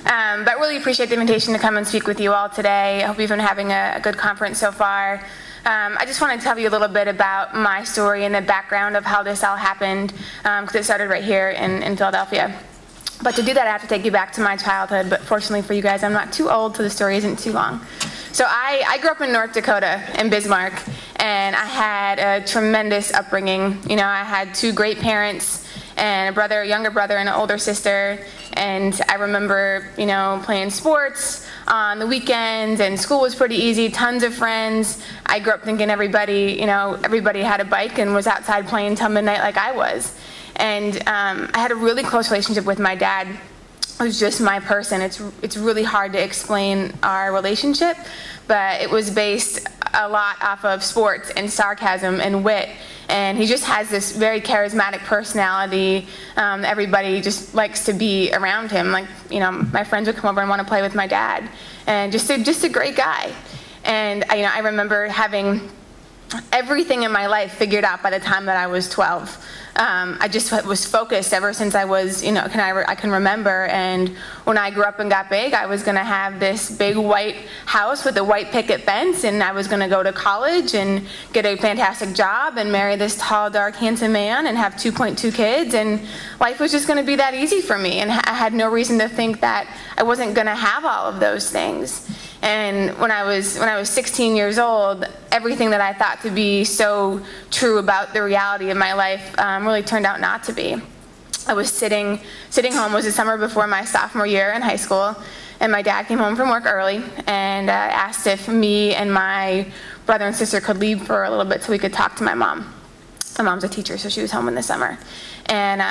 But really appreciate the invitation to come and speak with you all today. I hope you've been having a good conference so far. I just want to tell you a little bit about my story and the background of how this all happened, because it started right here in Philadelphia. But to do that, I have to take you back to my childhood, but fortunately for you guys, I'm not too old, so the story isn't too long. So I grew up in North Dakota, in Bismarck, and I had a tremendous upbringing. You know, I had two great parents, and a younger brother and an older sister, and I remember, you know, playing sports on the weekends, and school was pretty easy, tons of friends. I grew up thinking everybody had a bike and was outside playing till midnight like I was. And I had a really close relationship with my dad. It was just my person. It's really hard to explain our relationship, but it was based a lot off of sports and sarcasm and wit. And he just has this very charismatic personality. Everybody just likes to be around him. Like, you know, my friends would come over and want to play with my dad. And just a great guy. And I remember having everything in my life figured out by the time that I was 12. I just was focused ever since I was, I can remember. And when I grew up and got big, I was going to have this big white house with a white picket fence, and I was going to go to college and get a fantastic job and marry this tall, dark, handsome man and have 2.2 kids, and life was just going to be that easy for me. And I had no reason to think that I wasn't going to have all of those things. And when I was 16 years old, everything that I thought to be so true about the reality of my life really turned out not to be. I was sitting home. It was the summer before my sophomore year in high school, and my dad came home from work early and asked if me and my brother and sister could leave for a little bit so we could talk to my mom. My mom's a teacher, so she was home in the summer. And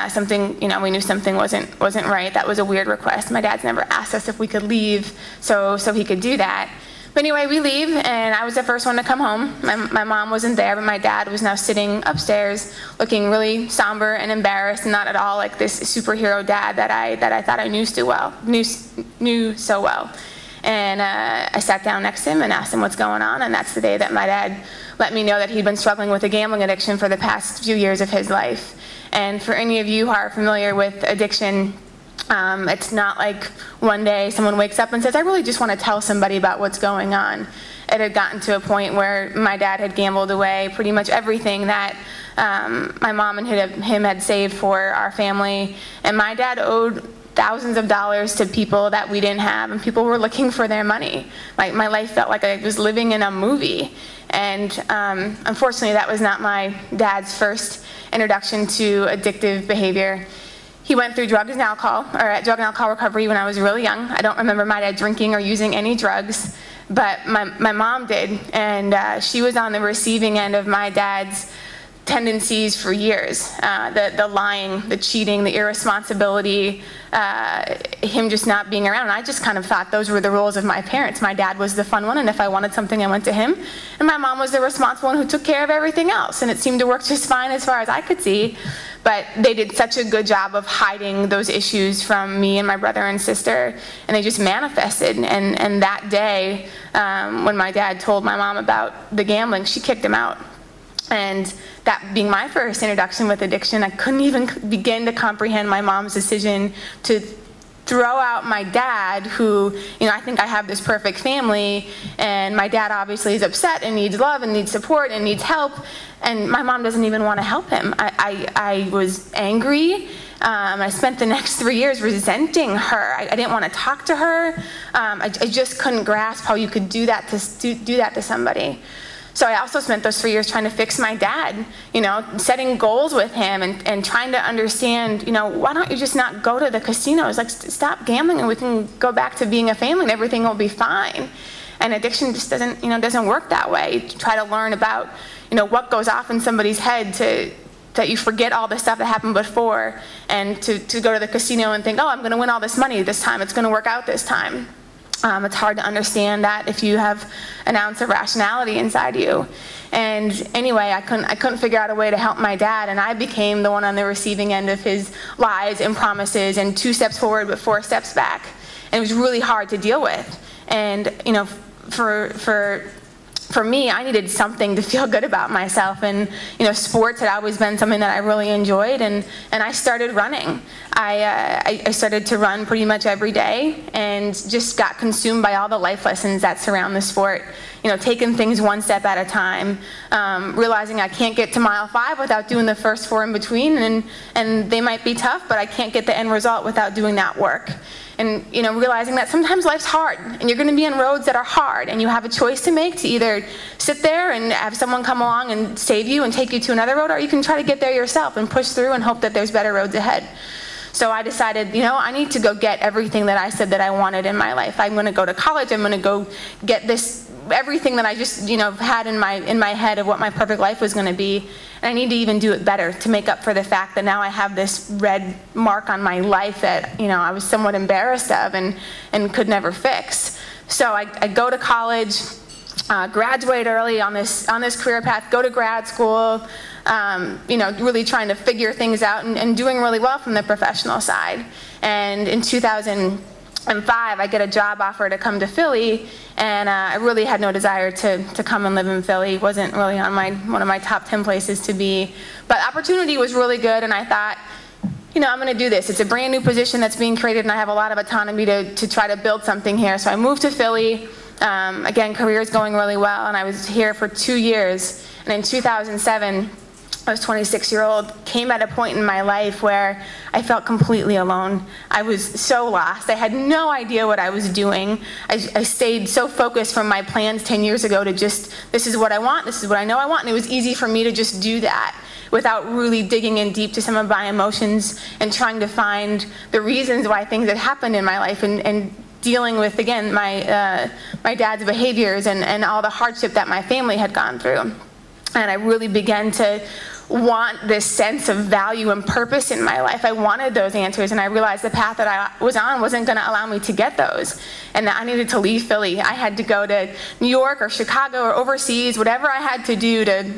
we knew something wasn't right. That was a weird request. My dad's never asked us if we could leave, so he could do that. But anyway, we leave, and I was the first one to come home. My mom wasn't there, but my dad was now sitting upstairs, looking really somber and embarrassed, and not at all like this superhero dad that I thought I knew so well. And I sat down next to him and asked him what's going on, and that's the day that my dad let me know that he'd been struggling with a gambling addiction for the past few years of his life. And for any of you who are familiar with addiction, it's not like one day someone wakes up and says, I really just want to tell somebody about what's going on. It had gotten to a point where my dad had gambled away pretty much everything that my mom and him had saved for our family. And my dad owed thousands of dollars to people that we didn't have, and people were looking for their money. My life felt like I was living in a movie. And unfortunately, that was not my dad's first introduction to addictive behavior. He went through drug and alcohol recovery when I was really young. I don't remember my dad drinking or using any drugs, but my mom did. And she was on the receiving end of my dad's tendencies for years. The lying, the cheating, the irresponsibility, him just not being around. And I just kind of thought those were the roles of my parents. My dad was the fun one, and if I wanted something, I went to him. And my mom was the responsible one who took care of everything else. And it seemed to work just fine as far as I could see. But they did such a good job of hiding those issues from me and my brother and sister, and they just manifested. And that day, when my dad told my mom about the gambling, she kicked him out. And that being my first introduction with addiction, I couldn't even begin to comprehend my mom's decision to throw out my dad, who, I think I have this perfect family, and my dad obviously is upset and needs love and needs support and needs help, and my mom doesn't even want to help him. I was angry. I spent the next 3 years resenting her. I didn't want to talk to her. I just couldn't grasp how you could do that to somebody. So I also spent those 3 years trying to fix my dad, setting goals with him and trying to understand, why don't you just not go to the casinos? Like, stop gambling and we can go back to being a family and everything will be fine. And addiction just doesn't work that way. You try to learn about, what goes off in somebody's head that you forget all the stuff that happened before, and to go to the casino and think, oh, I'm going to win all this money this time. It's going to work out this time. It's hard to understand that if you have an ounce of rationality inside you. And anyway, I couldn't figure out a way to help my dad, and I became the one on the receiving end of his lies and promises and 2 steps forward but 4 steps back. And it was really hard to deal with. And for for me, I needed something to feel good about myself, and sports had always been something that I really enjoyed, and I started running. I started to run pretty much every day, and just got consumed by all the life lessons that surround the sport. Taking things one step at a time, realizing I can't get to mile 5 without doing the first 4 in between, and they might be tough, but I can't get the end result without doing that work. And realizing that sometimes life's hard, and you're going to be on roads that are hard, and you have a choice to make, to either sit there and have someone come along and save you and take you to another road, or you can try to get there yourself and push through and hope that there's better roads ahead. So I decided, I need to go get everything that I said that I wanted in my life. I'm going to go to college. I'm going to go get everything that I just had in my head of what my perfect life was going to be. And I need to even do it better to make up for the fact that now I have this red mark on my life that I was somewhat embarrassed of and could never fix. So I go to college, graduate early on this career path, go to grad school, really trying to figure things out and doing really well from the professional side. And in 2005, I get a job offer to come to Philly, and I really had no desire to come and live in Philly. It wasn't really on one of my top 10 places to be. But opportunity was really good, and I thought, I'm going to do this. It's a brand new position that's being created, and I have a lot of autonomy to try to build something here. So I moved to Philly. Again, career is going really well, and I was here for 2 years. And in 2007, I was 26-year-old, came at a point in my life where I felt completely alone. I was so lost. I had no idea what I was doing. I stayed so focused from my plans 10 years ago to just, this is what I want, this is what I know I want, and it was easy for me to just do that without really digging in deep to some of my emotions and trying to find the reasons why things had happened in my life, and dealing with, again, my dad's behaviors and all the hardship that my family had gone through. And I really began to want this sense of value and purpose in my life. I wanted those answers, and I realized the path that I was on wasn't going to allow me to get those, and that I needed to leave Philly. I had to go to New York or Chicago or overseas, whatever I had to do to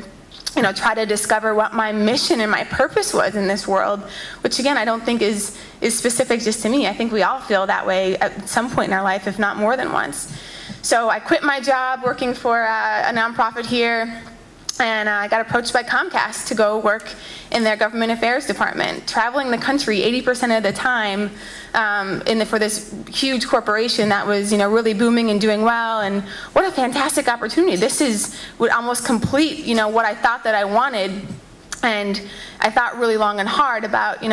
try to discover what my mission and my purpose was in this world, which again, I don't think is specific just to me. I think we all feel that way at some point in our life, if not more than once. So I quit my job working for a nonprofit here, and I got approached by Comcast to go work in their government affairs department, traveling the country 80% of the time for this huge corporation that was really booming and doing well. And what a fantastic opportunity. This would almost complete what I thought that I wanted. And I thought really long and hard about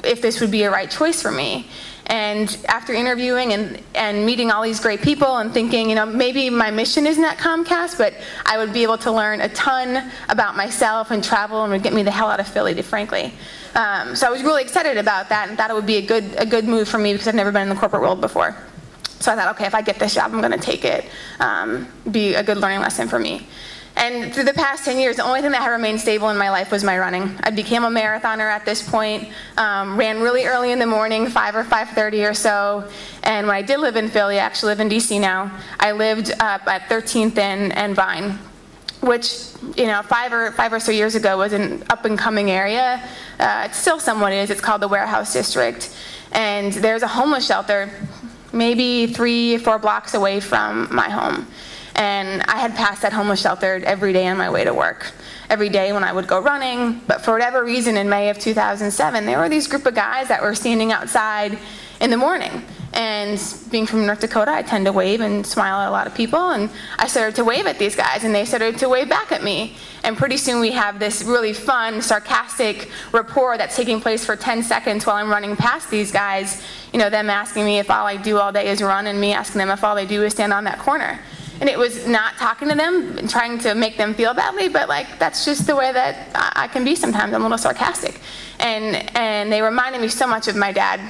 if this would be a right choice for me. And after interviewing and meeting all these great people and thinking, maybe my mission isn't at Comcast, but I would be able to learn a ton about myself and travel, and would get me the hell out of Philly, frankly. So I was really excited about that, and thought it would be a good move for me, because I've never been in the corporate world before. So I thought, okay, if I get this job, I'm going to take it. Be a good learning lesson for me. And through the past 10 years, the only thing that had remained stable in my life was my running. I became a marathoner at this point, ran really early in the morning, 5 or 5:30 or so. And when I did live in Philly, I actually live in DC now, I lived at 13th and Vine, which 5 or so years ago was an up-and-coming area. It still somewhat is. It's called the Warehouse District. And there's a homeless shelter maybe 3 or 4 blocks away from my home. And I had passed that homeless shelter every day on my way to work, every day when I would go running. But for whatever reason, in May of 2007, there were these group of guys that were standing outside in the morning. And being from North Dakota, I tend to wave and smile at a lot of people. And I started to wave at these guys, and they started to wave back at me. And pretty soon we have this really fun, sarcastic rapport that's taking place for 10 seconds while I'm running past these guys, them asking me if all I do all day is run, and me asking them if all they do is stand on that corner. And it was not talking to them and trying to make them feel badly, but that's just the way that I can be sometimes. I'm a little sarcastic. And they reminded me so much of my dad,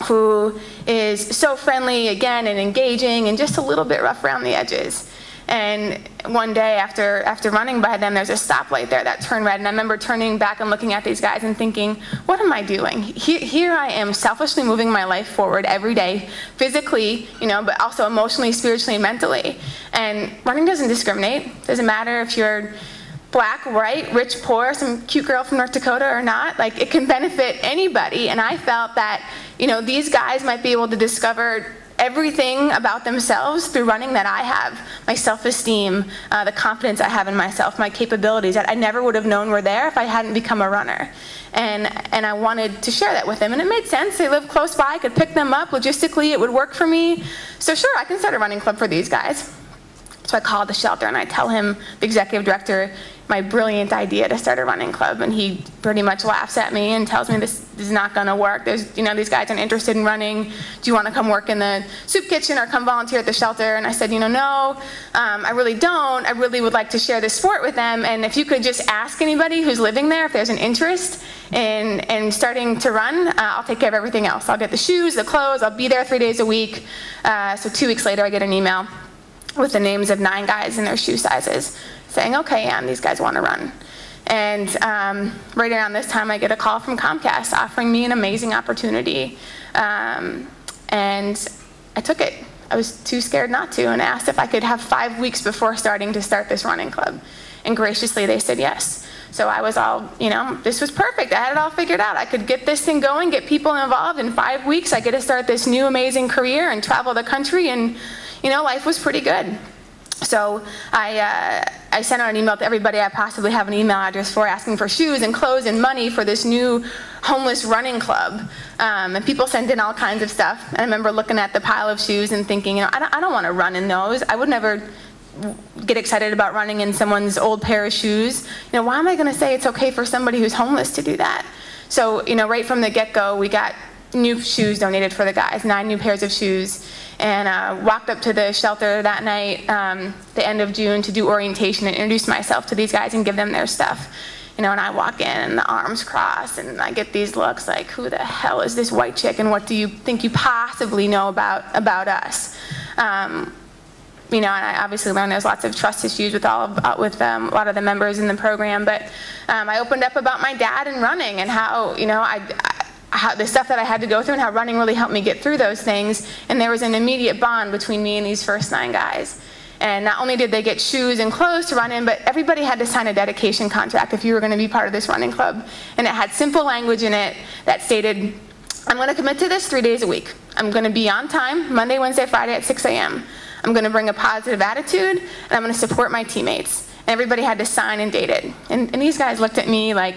who is so friendly, again, and engaging, and just a little bit rough around the edges. And one day after running by them, there's a stoplight there that turned red, and I remember turning back and looking at these guys and thinking, what am I doing? Here I am selfishly moving my life forward every day, physically, but also emotionally, spiritually, and mentally. And running doesn't discriminate. Doesn't matter if you're black, white, rich, poor, some cute girl from North Dakota or not. It can benefit anybody. And I felt that, these guys might be able to discover everything about themselves through running that I have. My self-esteem, the confidence I have in myself, my capabilities that I never would have known were there if I hadn't become a runner. And I wanted to share that with them, and it made sense. They live close by, I could pick them up. Logistically, it would work for me. So sure, I can start a running club for these guys. So I called the shelter and I tell him, the executive director, my brilliant idea to start a running club, and he pretty much laughs at me and tells me this is not going to work. These guys aren't interested in running. Do you want to come work in the soup kitchen or come volunteer at the shelter? And I said, no, I really don't. I really would like to share this sport with them, and if you could just ask anybody who's living there if there's an interest in starting to run, I'll take care of everything else. I'll get the shoes, the clothes, I'll be there 3 days a week. So 2 weeks later, I get an email with the names of 9 guys and their shoe sizes, saying, okay, these guys want to run. And right around this time, I get a call from Comcast offering me an amazing opportunity. And I took it. I was too scared not to, and asked if I could have 5 weeks before starting to start this running club. And graciously, they said yes. So I was all, this was perfect. I had it all figured out. I could get this thing going, get people involved. In 5 weeks, I get to start this new amazing career and travel the country, and life was pretty good. So I sent out an email to everybody I possibly have an email address for, asking for shoes and clothes and money for this new homeless running club. And people sent in all kinds of stuff. And I remember looking at the pile of shoes and thinking, I don't want to run in those. I would never get excited about running in someone's old pair of shoes. Why am I going to say it's okay for somebody who's homeless to do that? So, right from the get-go, we got new shoes donated for the guys, 9 new pairs of shoes, and walked up to the shelter that night, the end of June, to do orientation and introduce myself to these guys and give them their stuff. And I walk in and the arms cross, and I get these looks like, who the hell is this white chick, and what do you think you possibly know about us? And I obviously learned there's lots of trust issues with a lot of the members in the program, but I opened up about my dad and running, and how, how the stuff that I had to go through, and how running really helped me get through those things. And there was an immediate bond between me and these first 9 guys. And not only did they get shoes and clothes to run in, but everybody had to sign a dedication contract if you were going to be part of this running club. And it had simple language in it that stated, I'm going to commit to this 3 days a week. I'm going to be on time, Monday, Wednesday, Friday at 6 a.m. I'm going to bring a positive attitude, and I'm going to support my teammates. And everybody had to sign and date it. And these guys looked at me like,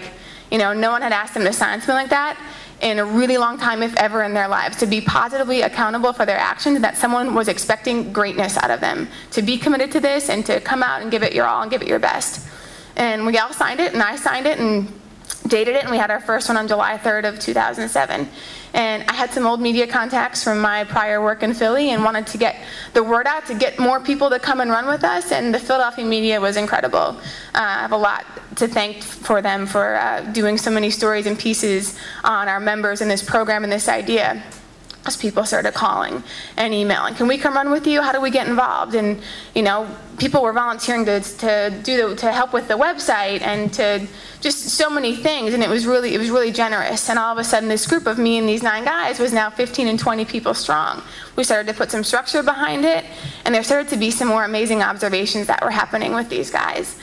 no one had asked them to sign something like that in a really long time, if ever, in their lives, to be positively accountable for their actions, that someone was expecting greatness out of them, to be committed to this and to come out and give it your all and give it your best. And we all signed it, and I signed it and dated it, and we had our first one on July 3rd of 2007. And I had some old media contacts from my prior work in Philly and wanted to get the word out to get more people to come and run with us, and the Philadelphia media was incredible. I have a lot to thank for them for doing so many stories and pieces on our members in this program and this idea. As people started calling and emailing, can we come run with you? How do we get involved? And people were volunteering to help with the website and to just so many things, and it was really generous. And all of a sudden, this group of me and these 9 guys was now 15 and 20 people strong. We started to put some structure behind it, and there started to be some more amazing observations that were happening with these guys.